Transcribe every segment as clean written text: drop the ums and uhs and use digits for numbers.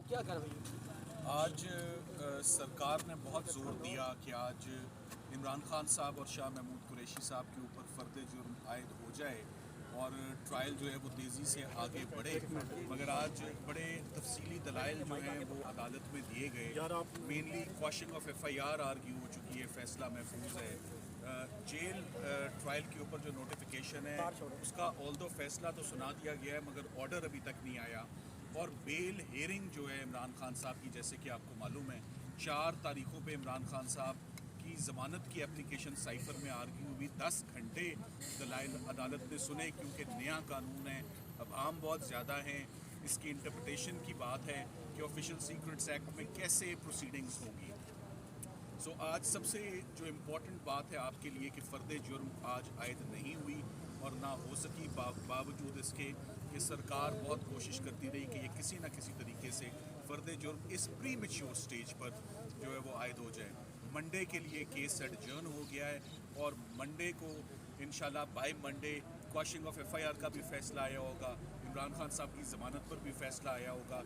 کیا کارروائی؟ آج سرکار نے بہت زور دیا کہ آج عمران خان صاحب اور شاہ محمود قریشی صاحب کے اوپر فرد جرم عائد ہو جائے اور ٹرائل جو ہے وہ تیزی سے آگے بڑھے، مگر آج بڑے تفصیلی دلائل جو ہیں وہ عدالت میں دیے گئے. Mainly quashing of F I R argue ہو چکی ہے، فیصلہ محفوظ ہے. جیل ٹرائل کے اوپر جو نوٹیفیکیشن ہے اس کا آلدو فیصلہ تو سنا دیا گیا ہے مگر آرڈر ابھی تک نہیں آیا. اور بیل ہیئرنگ جو ہے عمران خان صاحب کی، جیسے کہ آپ کو معلوم ہے 4 تاریخوں پہ عمران خان صاحب کی ضمانت کی اپلیکیشن سائفر میں آرگیو ہوئی. 10 گھنٹے دلائل عدالت نے سنے کیونکہ نیا قانون ہے، ابہام بہت زیادہ ہیں. اس کی انٹرپریٹیشن کی بات ہے کہ آفیشیل سیکرٹس ایکٹ میں کیسے پروسیڈنگز ہوں گی. سو آج سب سے جو امپورٹنٹ بات ہے آپ کے لیے کہ فرد جرم آج عائد نہیں ہوئی اور نہ ہو سکی، باوجود اس کے کہ سرکار بہت کوشش کرتی رہی کہ یہ کسی نہ کسی طریقے سے فرد جرم اس پری میچور سٹیج پر جو ہے وہ عائد ہو جائے. منڈے کے لیے کیس ایڈجرن ہو گیا ہے اور منڈے کو انشاءاللہ by Monday quashing of F I R کا بھی فیصلہ آیا ہوگا، عمران خان صاحب کی ضمانت پر بھی فیصلہ آیا ہوگا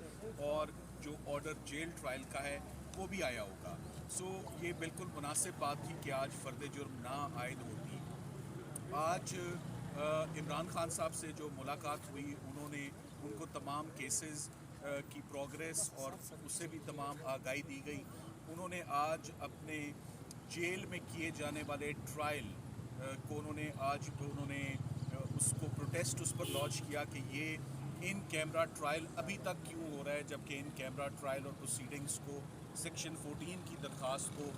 اور جو آرڈر جیل ٹرائل کا ہے وہ بھی آیا ہوگا. سو یہ بالکل مناسب بات تھی کہ آج فرد جرم نہ عائد ہوتی. آج عمران خان صاحب سے جو ملاقات ہوئی ان کو تمام کیسز کی پروگریس اور اس سے بھی تمام آگاہی دی گئی. انہوں نے آج اپنے جیل میں کیے جانے والے ٹرائل کو انہوں نے اس کو پروٹیسٹ اس پر لانچ کیا کہ یہ ان کیمرہ ٹرائل ابھی تک کیوں ہو رہا ہے، جبکہ ان کیمرہ ٹرائل اور پروسیڈنگز کو سیکشن 14 کی درخواست کو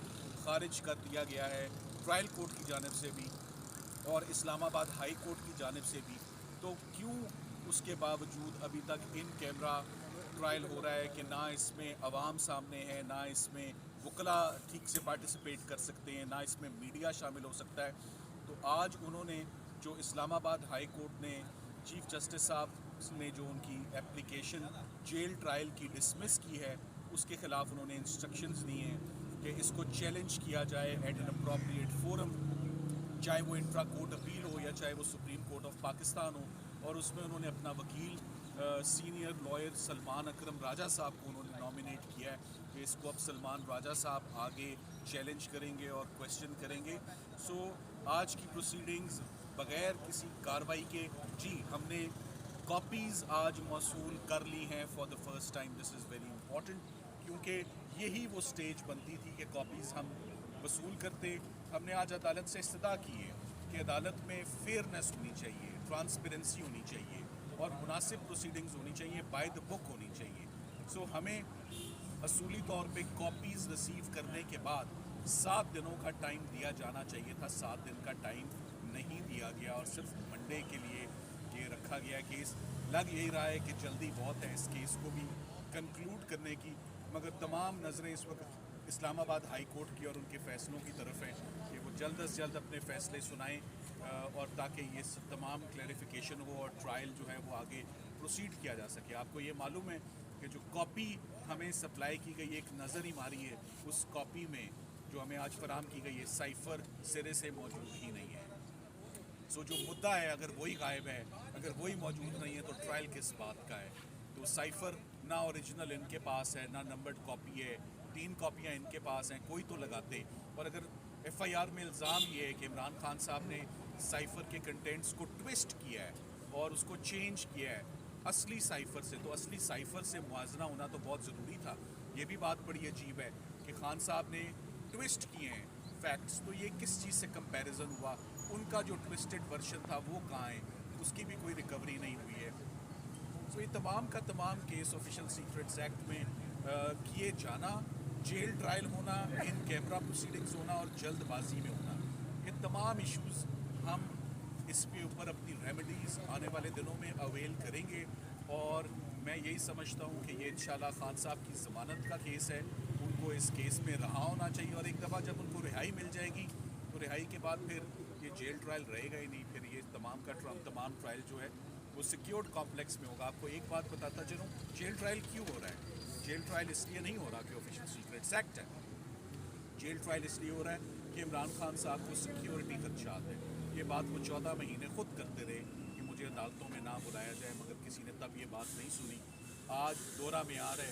خارج کر دیا گیا ہے ٹرائل کورٹ کی جانب سے بھی اور اسلام آباد ہائی کورٹ کی جانب سے بھی. تو کیوں اس کے باوجود ابھی تک ان کیمرہ ٹرائل ہو رہا ہے کہ نہ اس میں عوام سامنے ہے، نہ اس میں وکلاء ٹھیک سے پارٹیسپیٹ کر سکتے ہیں، نہ اس میں میڈیا شامل ہو سکتا ہے. تو آج انہوں نے جو اسلام آباد ہائی کورٹ نے چیف جسٹس صاحب نے جو ان کی اپلیکیشن جیل ٹرائل کی ڈسمس کی ہے اس کے خلاف انہوں نے انسٹرکشنز دی ہیں کہ اس کو چیلنج کیا جائے ایٹ این اپروپریٹ فورم، چاہے وہ انٹرا کورٹ اپیل ہو یا چاہے وہ سپریم کورٹ آف پاکستان ہو. اور اس میں انہوں نے اپنا وکیل سینئر لائر سلمان اکرم راجہ صاحب کو انہوں نے نامینیٹ کیا ہے کہ اس کو اب سلمان راجہ صاحب آگے چیلنج کریں گے اور کویسچن کریں گے. سو آج کی پروسیڈنگز بغیر کسی کارروائی کے، جی ہم نے کاپیز آج موصول کر لی ہیں for the first time. This is very important کیونکہ یہی وہ سٹیج بنتی تھی کہ کاپیز ہم وصول کرتے. ہم نے آج عدالت سے استدعا کی ہے کہ عدالت میں فیئرنیس ہونی چاہیے، ٹرانسپیرنسی ہونی چاہیے اور مناسب پروسیڈنگز ہونی چاہیے، بائی دا بک ہونی چاہیے. سو ہمیں اصولی طور پہ کاپیز ریسیو کرنے کے بعد 7 دنوں کا ٹائم دیا جانا چاہیے تھا. 7 دن کا ٹائم نہیں دیا گیا اور صرف منڈے کے لیے یہ رکھا گیا کیس. لگ یہی رہا ہے کہ جلدی بہت ہے اس کیس کو بھی کنکلوڈ کرنے کی، مگر تمام نظریں اس وقت اسلام آباد ہائی کورٹ کی اور ان کے فیصلوں کی طرف ہیں کہ وہ جلد از جلد اپنے فیصلے سنائیں اور تاکہ یہ تمام کلیریفیکیشن ہو اور ٹرائل جو ہے وہ آگے پروسیڈ کیا جا سکے. آپ کو یہ معلوم ہے کہ جو کاپی ہمیں سپلائی کی گئی، ایک نظر ہی ماری ہے اس کاپی میں جو ہمیں آج فراہم کی گئی ہے، سائفر سرے سے موجود ہی نہیں ہے. سو جو مدعا ہے اگر وہی غائب ہے، اگر وہی موجود نہیں ہے تو ٹرائل کس بات کا ہے. تو سائفر نہ اوریجنل ان کے پاس ہے، نہ نمبرڈ کاپی ہے، 3 کاپیاں ان کے پاس ہیں، کوئی تو لگاتے. اور اگر ایف آئی آر میں الزام یہ ہے کہ عمران خان صاحب نے سائفر کے کنٹینٹس کو ٹوسٹ کیا ہے اور اس کو چینج کیا ہے اصلی سائفر سے، تو اصلی سائفر سے موازنہ ہونا تو بہت ضروری تھا. یہ بھی بات بڑی عجیب ہے کہ خان صاحب نے ٹوسٹ کیے ہیں فیکٹس، تو یہ کس چیز سے کمپیریزن ہوا؟ ان کا جو ٹوسٹڈ ورژن تھا وہ کہاں ہے؟ اس کی بھی کوئی ریکوری نہیں ہوئی ہے. سو یہ تمام کا تمام کیس آفیشیل سیکرٹس ایکٹ میں کیے جانا، جیل ٹرائل ہونا، ان کیمرہ پروسیڈنگز ہونا اور جلد بازی میں ہونا، یہ تمام ایشوز ہم اس کے اوپر اپنی ریمیڈیز آنے والے دنوں میں اویل کریں گے. اور میں یہی سمجھتا ہوں کہ یہ انشاءاللہ خان صاحب کی ضمانت کا کیس ہے، ان کو اس کیس میں رہا ہونا چاہیے اور ایک دفعہ جب ان کو رہائی مل جائے گی تو رہائی کے بعد پھر یہ جیل ٹرائل رہے گا ہی نہیں. پھر یہ تمام ٹرائل جو ہے وہ سیکیورڈ کمپلیکس میں ہوگا. آپ کو ایک بات بتاتا چلوں، جیل ٹرائل کیوں ہو رہا ہے؟ جیل ٹرائل اس لیے نہیں ہو رہا کہ آفیشیل سیکرٹس ایکٹ ہے. جیل ٹرائل اس لیے ہو رہا ہے کہ عمران خان صاحب کو سیکیورٹی خدشات ہے. یہ بات وہ 14 مہینے خود کرتے رہے کہ مجھے عدالتوں میں نہ بلایا جائے، مگر کسی نے تب یہ بات نہیں سنی. آج دورہ معیار ہے